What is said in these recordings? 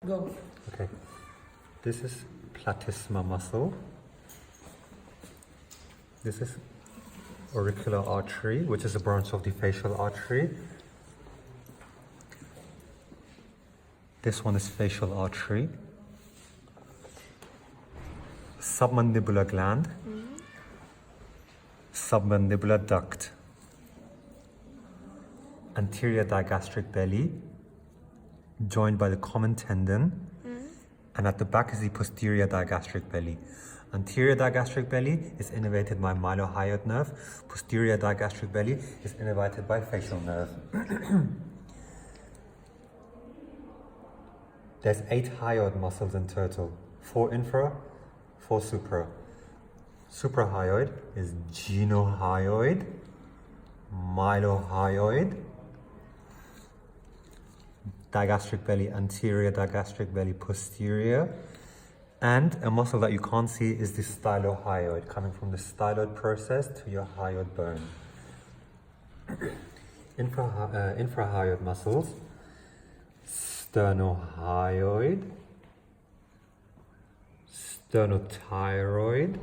Go. Okay. This is platysma muscle. This is auricular artery, which is a branch of the facial artery. This one is facial artery. Submandibular gland. Submandibular duct. Anterior digastric belly, joined by the common tendon. And at the back is the posterior digastric belly. Anterior digastric belly is innervated by mylohyoid nerve. Posterior digastric belly is innervated by facial nerve. There's 8 hyoid muscles in total. 4 infra, 4 supra. Suprahyoid is genohyoid, mylohyoid, digastric belly anterior, digastric belly posterior, and a muscle that you can't see is the stylohyoid, coming from the styloid process to your hyoid bone. Infrahyoid muscles, sternohyoid, sternothyroid,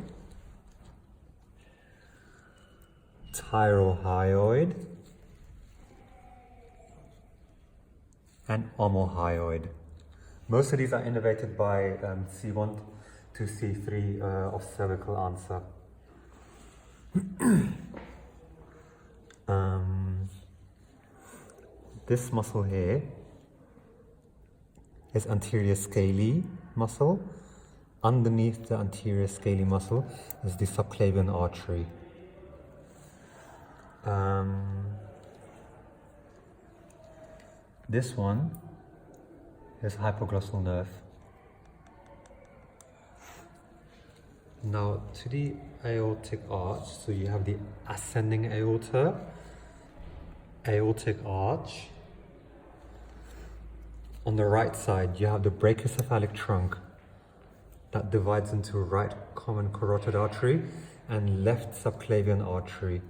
thyrohyoid, and omohyoid. Most of these are innervated by C1 to C3 of cervical answer. This muscle here is anterior scalene muscle. Underneath the anterior scalene muscle is the subclavian artery. This one is hypoglossal nerve. Now to the aortic arch, so you have the ascending aorta, aortic arch. On the right side, you have the brachiocephalic trunk that divides into right common carotid artery and left subclavian artery.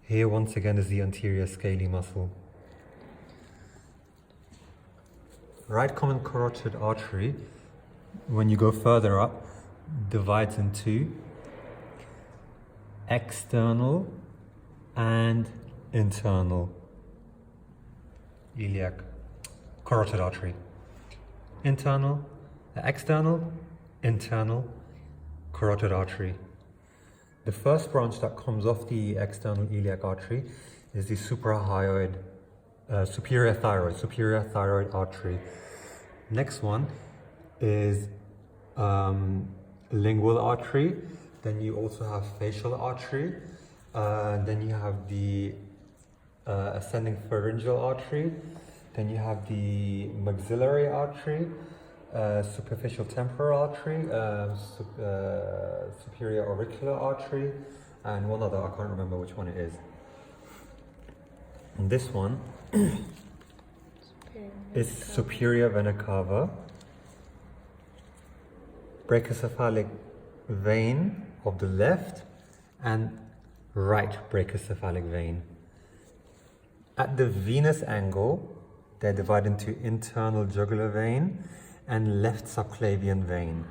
Here once again is the anterior scalene muscle. Right common carotid artery, when you go further up, divides into external and internal iliac carotid artery. External, internal carotid artery. The first branch that comes off the external iliac artery is the superior thyroid artery. Next one is lingual artery. Then you also have facial artery. Then you have the ascending pharyngeal artery. Then you have the maxillary artery, superficial temporal artery, superior auricular artery, and one other, I can't remember which one it is. And this one is superior vena cava, brachiocephalic vein of the left and right brachiocephalic vein. At the venous angle, they're divided into internal jugular vein and left subclavian vein.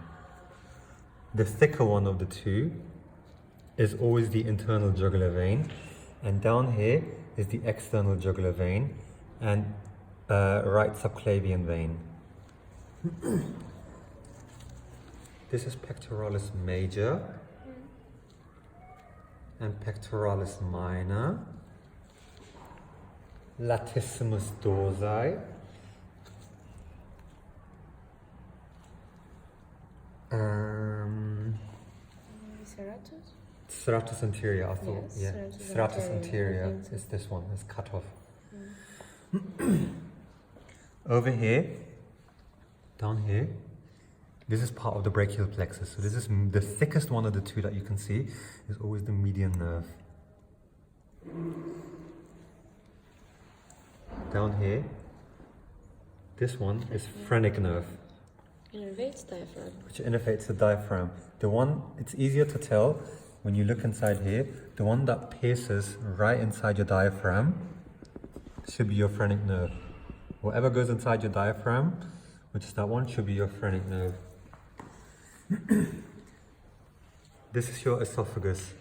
The thicker one of the two is always the internal jugular vein, and down here is the external jugular vein and right subclavian vein. This is pectoralis major and pectoralis minor, latissimus dorsi, serratus anterior, I thought, yes, yeah. Serratus anterior is this one, it's cut off. Over here, down here, this is part of the brachial plexus. So this is the thickest one of the two that you can see, is always the median nerve. Down here, this one is phrenic nerve. Innervates diaphragm. Which innervates the diaphragm. The one, it's easier to tell when you look inside here, the one that pierces right inside your diaphragm should be your phrenic nerve. Whatever goes inside your diaphragm which is that one, should be your phrenic nerve. This is your esophagus.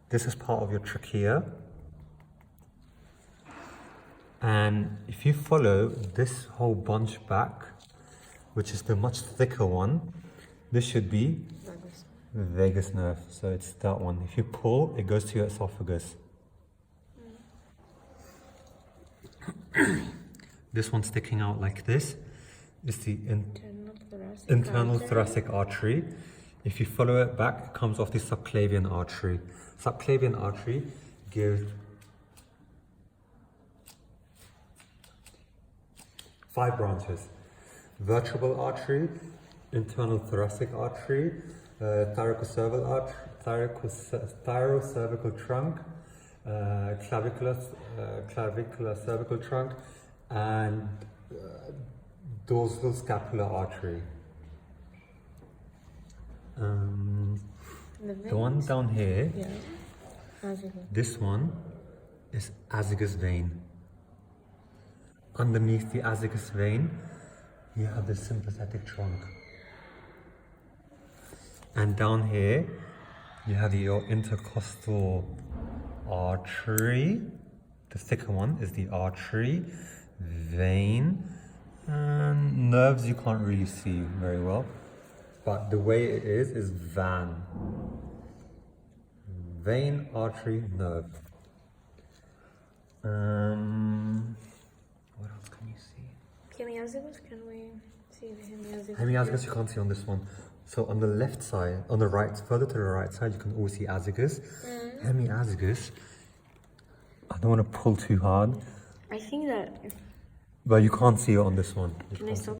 This is part of your trachea. And if you follow this whole bunch back, which is the much thicker one, this should be vagus nerve. So it's that one. If you pull, it goes to your esophagus. This one sticking out like this is the internal thoracic artery. If you follow it back, it comes off the subclavian artery. Subclavian artery gives 5 branches: vertebral artery, internal thoracic artery, thyrocervical trunk, clavicular cervical trunk, and dorsal scapular artery. The one down here, this one is azygous vein. Underneath the azygous vein, you have the sympathetic trunk. And down here, you have your intercostal artery. The thicker one is the artery, vein, and nerves you can't really see very well. But the way it is van. Vein, artery, nerve. What else can you see? Hemiazygos, can we see the hemiazygos? Hemiazygos you can't see on this one. So on the left side, on the right, further to the right side, you can always see azygos. Hemiazygos, I don't want to pull too hard. I think that... But you can't see it on this one. Can I stop